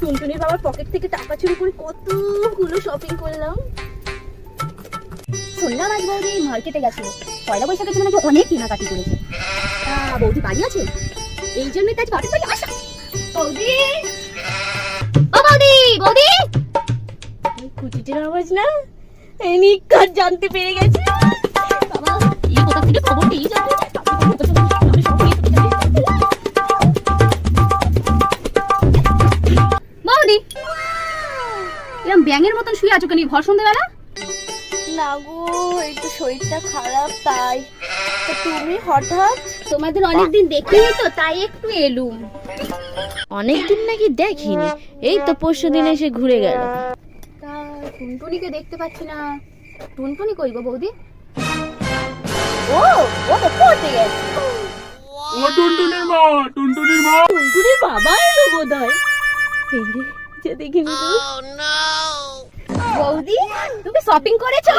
টুনটুনির বাবার পকেট থেকে টাকা চুরি করে কতগুলো শপিং করলাম। শুনলাম আজ বৌদি মার্কেটে গেছিল, পয়লা বৈশাখের জন্য নাকি অনেক কেনাকাটি করেছে। বৌদি বাড়ি আছে, এই জন্যই তাই বাপের বাড়ি আসা। বৌদি, ও বৌদি, বৌদি, ওই কুচিটির আওয়াজ না, এই নিকার জানতে পেরে গেছে। বাবা এই কোথা থেকে খবর পেয়ে যাবে। বৌদি এরকম ব্যাঙের মতন শুয়ে আছো কেন ভর সন্ধ্যেবেলা? না গো, একটু শরীরটা খারাপ তাই। তো তুমি হঠাৎ? তোমাদের অনেকদিন দেখিনি তো তাই একটু এলুম। অনেকদিন নাকি দেখিনি, এই তো পরশুদিন এসে ঘুরে গেল। তা টুনটুনিকে দেখতে পাচ্ছি না। টুনটুনি কই গো বৌদি? ও ও তো পড়তে গেছে। ও টুনটুনির মা, টুনটুনির মা। টুনটুনির বাবা এলো বোধহয়। এই রে, যে দেখিনি তো। বৌদি তুমি শপিং করেছো?